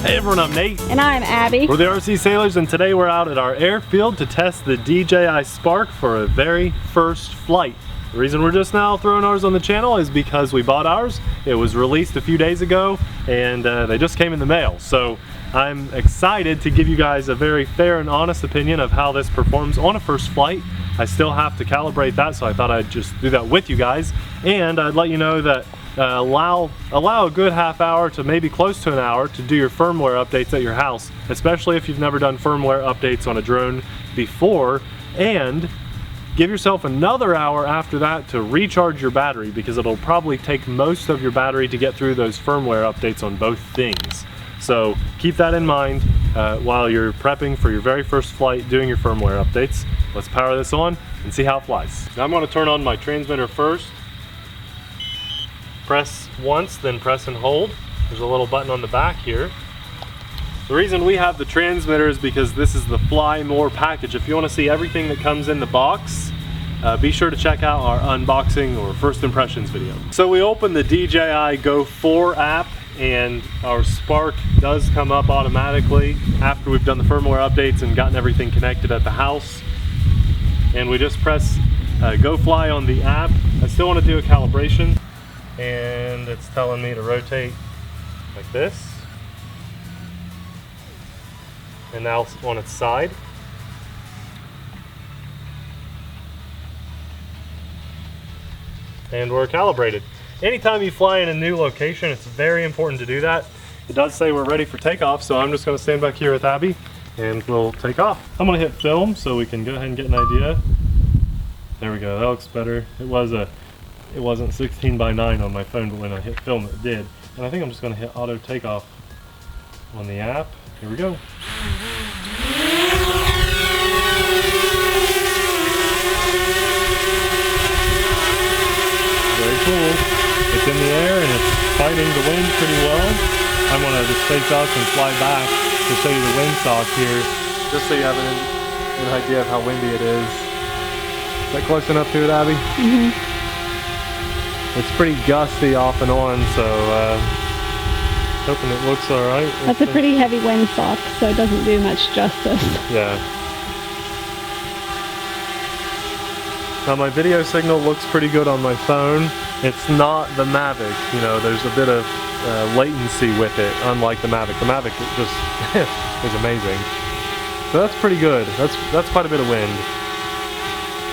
Hey everyone, I'm Nate. And I'm Abby. We're the TheRcSaylors, and today we're out at our airfield to test the DJI Spark for a very first flight. The reason we're just now throwing ours on the channel is because we bought ours. It was released a few days ago and they just came in the mail. So I'm excited to give you guys a very fair and honest opinion of how this performs on a first flight. I still have to calibrate that, so I thought I'd just do that with you guys. And I'd let you know that allow a good half hour to maybe close to an hour to do your firmware updates at your house, especially if you've never done firmware updates on a drone before, and give yourself another hour after that to recharge your battery, because it'll probably take most of your battery to get through those firmware updates on both things. So keep that in mind while you're prepping for your very first flight, doing your firmware updates. Let's power this on and see how it flies. Now I'm going to turn on my transmitter first. Press once, then press and hold. There's a little button on the back here. The reason we have the transmitter is because this is the Fly More package. If you want to see everything that comes in the box, be sure to check out our unboxing or first impressions video. So we open the DJI Go 4 app and our Spark does come up automatically after we've done the firmware updates and gotten everything connected at the house. And we just press Go Fly on the app. I still want to do a calibration, and it's telling me to rotate like this. And now it's on its side. And we're calibrated. Anytime you fly in a new location, it's very important to do that. It does say we're ready for takeoff, so I'm just going to stand back here with Abby and we'll take off. I'm going to hit film so we can go ahead and get an idea. There we go, that looks better. It wasn't 16:9 on my phone, but when I hit film it did. And I think I'm just going to hit auto takeoff on the app. Here we go. Very cool. It's in the air and it's fighting the wind pretty well. I'm going to just face up and fly back to show you the windsock here, just so you have an idea of how windy it is. Is that close enough to it, Abby? Mm-hmm. It's pretty gusty off and on, so hoping it looks all right. That's a pretty heavy windsock, so it doesn't do much justice. Yeah. Now my video signal looks pretty good on my phone. It's not the Mavic, you know, there's a bit of latency with it, unlike the Mavic. The Mavic just is amazing. So that's pretty good. That's quite a bit of wind.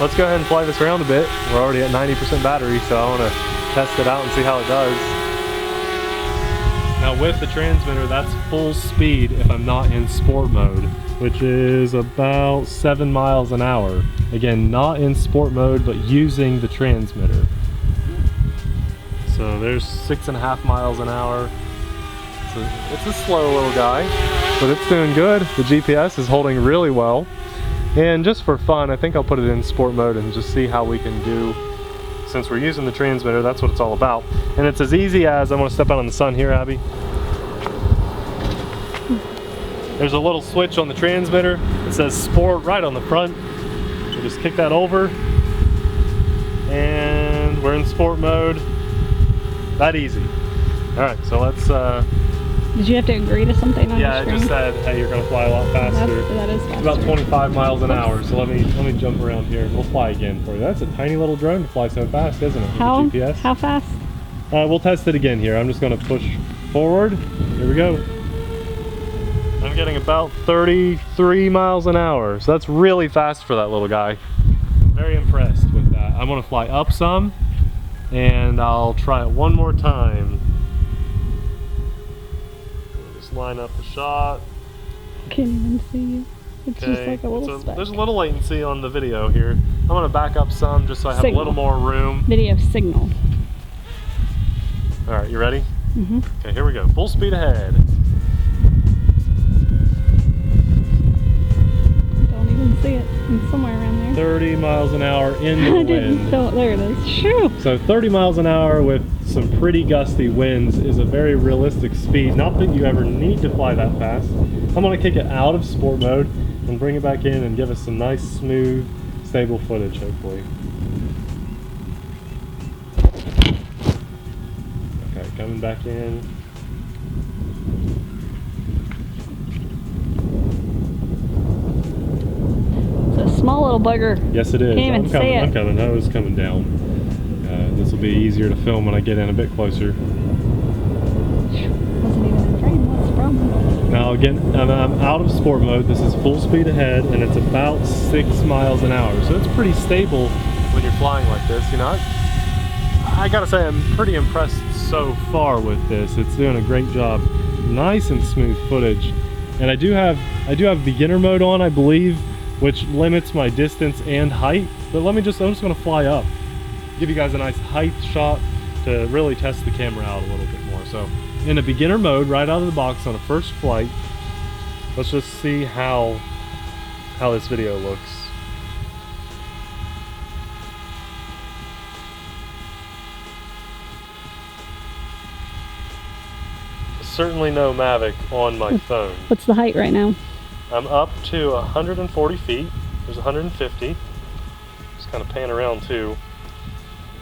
Let's go ahead and fly this around a bit. We're already at 90% battery, so I want to test it out and see how it does. Now with the transmitter, that's full speed if I'm not in sport mode, which is about 7 miles an hour. Again, not in sport mode, but using the transmitter. So there's 6.5 miles an hour. So it's a slow little guy, but it's doing good. The GPS is holding really well. And just for fun, I think I'll put it in sport mode and just see how we can do. Since we're using the transmitter, that's what it's all about. And it's as easy as, I'm going to step out in the sun here, Abby. There's a little switch on the transmitter. It says sport right on the front. So just kick that over. And we're in sport mode. That easy. All right, so let's... Did you have to agree to something on your screen? Yeah, it just said, hey, you're going to fly a lot faster. That is faster. It's about 25 miles an hour, so let me jump around here. We'll fly again for you. That's a tiny little drone to fly so fast, isn't it? How, with the GPS. how fast? We'll test it again here. I'm just going to push forward. Here we go. I'm getting about 33 miles an hour, so that's really fast for that little guy. Very impressed with that. I'm going to fly up some, and I'll try it one more time. Line up the shot. Can't even see you. It's okay. just like a little speck. There's a little latency on the video here. I'm going to back up some just so I have a little more room. Video signal. Alright, you ready? Mm-hmm. Okay, here we go. Full speed ahead. Don't even see it. It's somewhere around there. 30 miles an hour in the wind. There it is. Shoo! So 30 miles an hour with some pretty gusty winds is a very realistic speed. Not that you ever need to fly that fast. I'm going to kick it out of sport mode and bring it back in and give us some nice, smooth, stable footage, hopefully. Okay, coming back in. small little bugger. Yes, it is. Can't even see it. I'm coming. I was coming down. This will be easier to film when I get in a bit closer. Wasn't even in frame. What's the problem? Now again, I'm out of sport mode. This is full speed ahead, and it's about 6 miles an hour. So it's pretty stable when you're flying like this. You know, I gotta say I'm pretty impressed so far with this. It's doing a great job. Nice and smooth footage. And I do have beginner mode on, I believe, which limits my distance and height. But I'm just gonna fly up, give you guys a nice height shot to really test the camera out a little bit more. So in a beginner mode, right out of the box on a first flight, let's just see how this video looks. Certainly no Mavic on my phone. What's the height right now? I'm up to 140 feet. There's 150. Just kind of pan around too.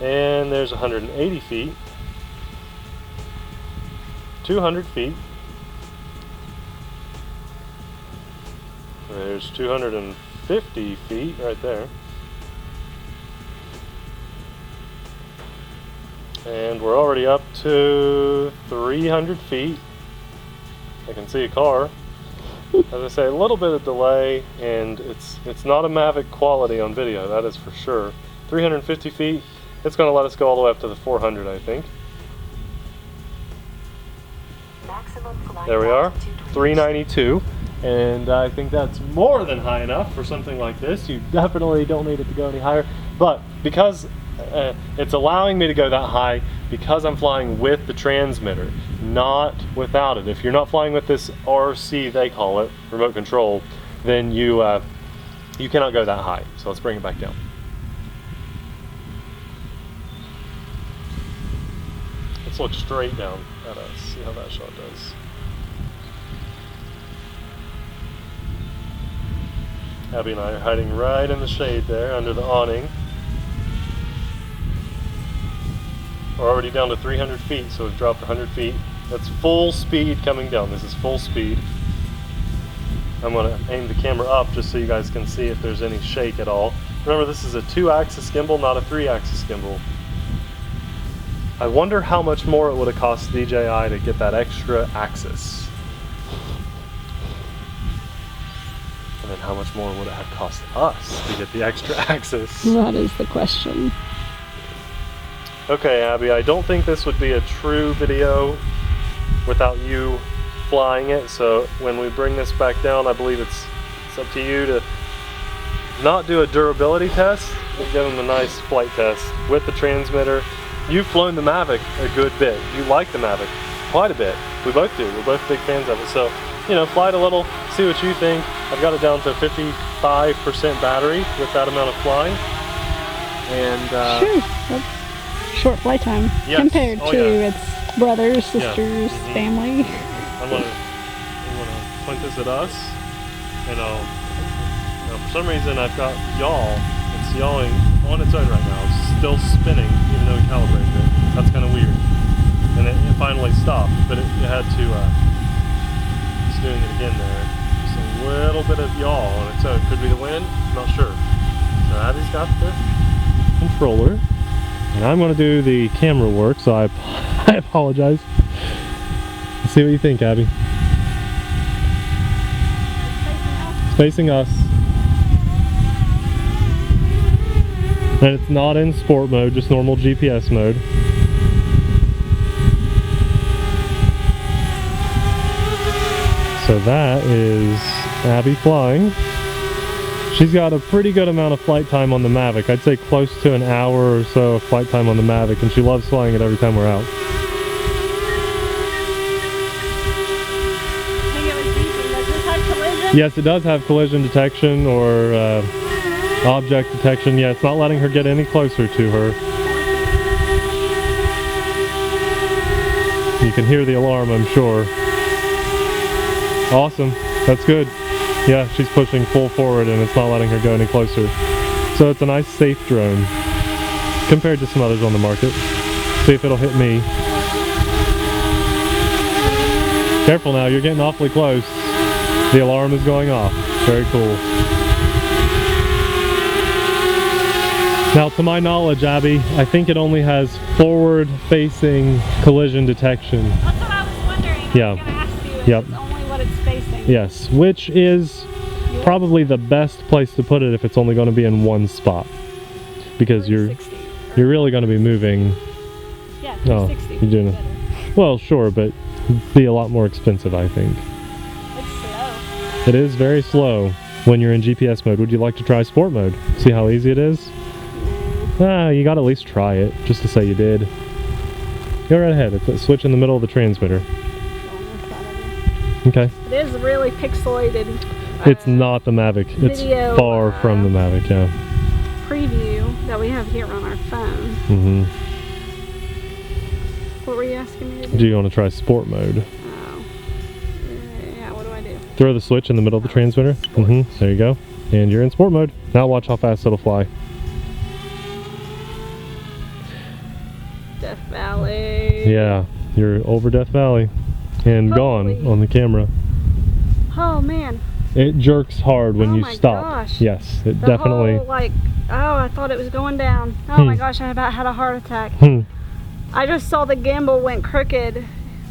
And there's 180 feet. 200 feet. There's 250 feet right there. And we're already up to 300 feet. I can see a car. As I say, a little bit of delay, and it's not a Mavic quality on video, that is for sure. 350 feet, it's going to let us go all the way up to the 400, I think. There we are, 392, and I think that's more than high enough for something like this. You definitely don't need it to go any higher, but because it's allowing me to go that high because I'm flying with the transmitter, not without it. If you're not flying with this RC, they call it, remote control, then you cannot go that high. So let's bring it back down. Let's look straight down at us, see how that shot does. Abby and I are hiding right in the shade there under the awning. We're already down to 300 feet, so we've dropped 100 feet. That's full speed coming down. This is full speed. I'm going to aim the camera up just so you guys can see if there's any shake at all. Remember, this is a 2-axis gimbal, not a 3-axis gimbal. I wonder how much more it would have cost DJI to get that extra axis. And then how much more would it have cost us to get the extra axis? That is the question. Okay, Abby, I don't think this would be a true video without you flying it, so when we bring this back down, I believe it's up to you to not do a durability test, but give them a nice flight test with the transmitter. You've flown the Mavic a good bit. You like the Mavic quite a bit. We both do. We're both big fans of it. So, you know, fly it a little, see what you think. I've got it down to 55% battery with that amount of flying. And sure. That's short flight time compared to its brothers, sisters, family. I'm gonna point this at us, and for some reason I've got yaw. It's yawing on its own right now. It's still spinning, even though we calibrated it. That's kind of weird. And it finally stopped, but it had to. It's doing it again there. Just a little bit of yaw on its own. Could be the wind. Not sure. So Abby's got the controller. And I'm going to do the camera work, so I apologize. Let's see what you think, Abby. It's facing us. And it's not in sport mode, just normal GPS mode. So that is Abby flying. She's got a pretty good amount of flight time on the Mavic. I'd say close to an hour or so of flight time on the Mavic, and she loves flying it every time we're out. Does this have collision? Yes, it does have collision detection or object detection. Yeah, it's not letting her get any closer to her. You can hear the alarm, I'm sure. Awesome, that's good. Yeah, she's pushing full forward and it's not letting her go any closer. So it's a nice safe drone compared to some others on the market. See if it'll hit me. Careful now, you're getting awfully close. The alarm is going off. Very cool. Now, to my knowledge, Abby, I think it only has forward-facing collision detection. That's what I was wondering. Yeah. I was going to ask you if Yep. it's only what it's facing. Yes, which is probably the best place to put it if it's only going to be in one spot. Because you're really going to be moving. Yeah, 360. You're doing it. Well, sure, but it'd be a lot more expensive, I think. It's slow. It is very slow when you're in GPS mode. Would you like to try sport mode? See how easy it is? You got to at least try it, just to say you did. Go right ahead. It's a switch in the middle of the transmitter. Okay. It is really pixelated. It's not the Mavic. It's far from the Mavic, yeah. Preview that we have here on our phone. Mm-hmm. What were you asking me to do? Do you want to try sport mode? Oh. Yeah, what do I do? Throw the switch in the middle of the transmitter. Mm-hmm. There you go. And you're in sport mode. Now watch how fast it'll fly. Death Valley. Yeah, you're over Death Valley and gone on the camera. Oh man. It jerks hard when you stop. Gosh. Yes, it The definitely. whole, like, oh, I thought it was going down. Oh my gosh, I about had a heart attack. I just saw the gimbal went crooked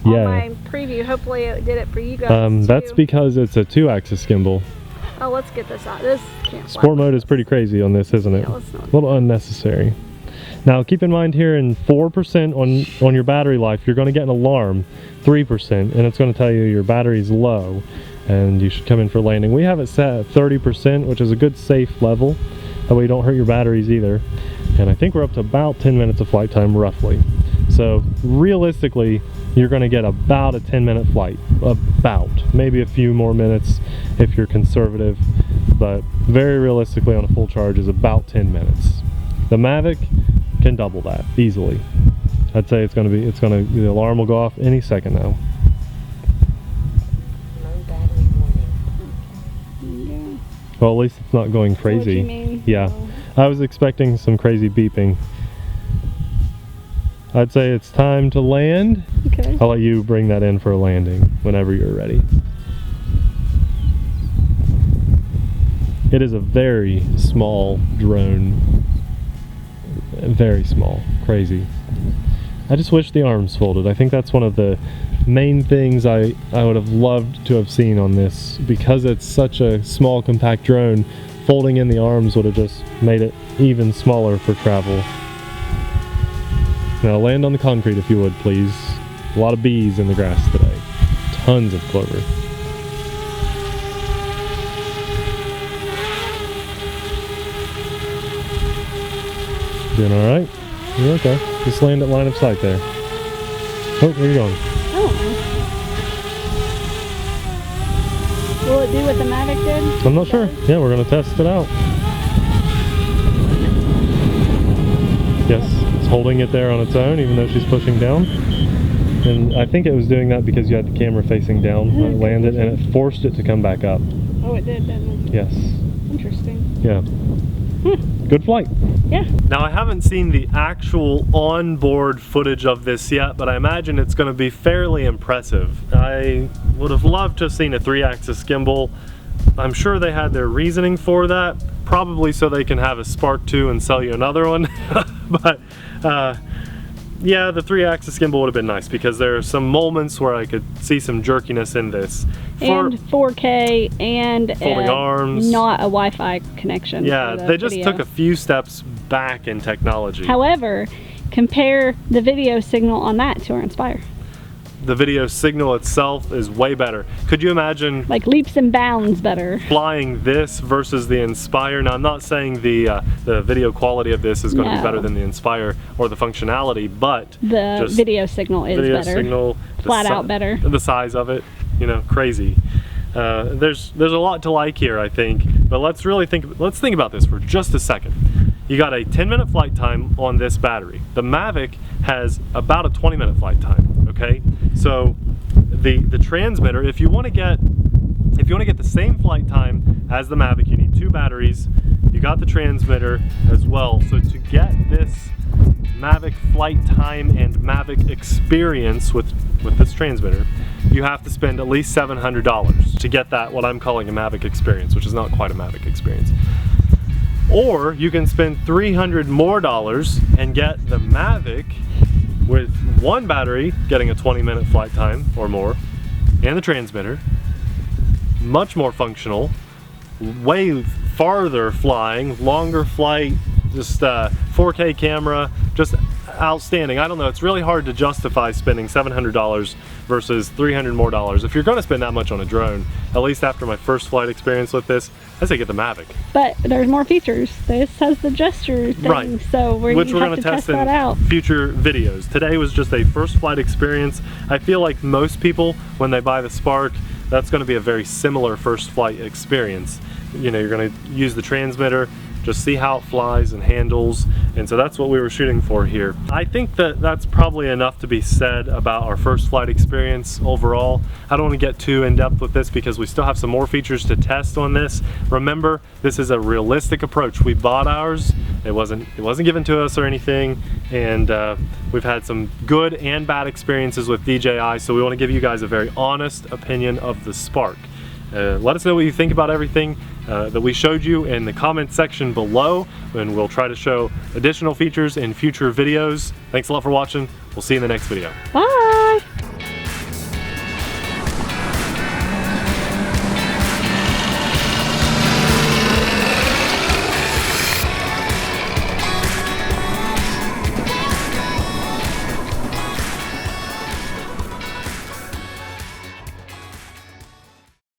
on my preview. Hopefully it did it for you guys That's because it's a 2-axis gimbal. Oh, let's get this out. This can't fly. Sport mode is pretty crazy on this, isn't it? Yeah, let's not. A little unnecessary. Now keep in mind here in 4% on your battery life, you're going to get an alarm, 3%, and it's going to tell you your battery's low and you should come in for landing. We have it set at 30%, which is a good safe level. That way you don't hurt your batteries either. And I think we're up to about 10 minutes of flight time roughly. So realistically, you're going to get about a 10-minute flight. About. Maybe a few more minutes if you're conservative, but very realistically on a full charge is about 10 minutes. The Mavic can double that easily. I'd say the alarm will go off any second now. Low battery warning. Well, at least it's not going crazy. What do you mean? Yeah. I was expecting some crazy beeping. I'd say it's time to land. Okay. I'll let you bring that in for a landing whenever you're ready. It is a very small drone. Very small. Crazy. I just wish the arms folded. I think that's one of the main things I would have loved to have seen on this. Because it's such a small, compact drone, folding in the arms would have just made it even smaller for travel. Now land on the concrete if you would, please. A lot of bees in the grass today. Tons of clover. Doing alright? You're okay. Just land at line of sight there. Oh, where are you going? Oh. Will it do what the Mavic did? I'm not sure. Yeah, we're going to test it out. Yes, it's holding it there on its own even though she's pushing down. And I think it was doing that because you had the camera facing down when it landed and it forced it to come back up. Oh, it did, didn't it? Yes. Interesting. Yeah. Good flight. Yeah. Now I haven't seen the actual onboard footage of this yet, but I imagine it's going to be fairly impressive. I would have loved to have seen a 3-axis gimbal. I'm sure they had their reasoning for that, probably so they can have a Spark 2 and sell you another one. But yeah, the 3-axis gimbal would have been nice because there are some moments where I could see some jerkiness in this. And 4K and folding arms. Not a Wi-Fi connection. Yeah, they just took a few steps back in technology. However, compare the video signal on that to our Inspire. The video signal itself is way better. Could you imagine like leaps and bounds better flying this versus the Inspire? Now I'm not saying the video quality of this is going to be better than the Inspire or the functionality, but the video signgle is better. Signal, flat out better. The size of it, you know, crazy. There's a lot to like here, I think, but let's think about this for just a second. You got a 10-minute flight time on this battery. The Mavic has about a 20-minute flight time, okay? So the transmitter, if you want to get the same flight time as the Mavic, you need 2 batteries. You got the transmitter as well. So to get this Mavic flight time and Mavic experience with this transmitter, you have to spend at least $700 to get that, what I'm calling a Mavic experience, which is not quite a Mavic experience. Or you can spend $300 more and get the Mavic with one battery, getting a 20-minute flight time or more, and the transmitter. Much more functional, way farther flying, longer flight, just 4K camera, just outstanding. I don't know, it's really hard to justify spending $700 versus $300 more. If you're gonna spend that much on a drone, at least after my first flight experience with this, I say get the Mavic. But there's more features. This has the gesture thing, right. So which we're gonna test in that out. future videos. Today was just a first flight experience. I feel like most people, when they buy the Spark, that's gonna be a very similar first flight experience. You know, you're gonna use the transmitter, just see how it flies and handles, and so that's what we were shooting for here. I think that that's probably enough to be said about our first flight experience overall. I don't want to get too in-depth with this because we still have some more features to test on this. Remember, this is a realistic approach. We bought ours, it wasn't given to us or anything, and we've had some good and bad experiences with DJI, so we want to give you guys a very honest opinion of the Spark. Let us know what you think about everything that we showed you in the comment section below, and we'll try to show additional features in future videos. Thanks a lot for watching. We'll see you in the next video. Bye!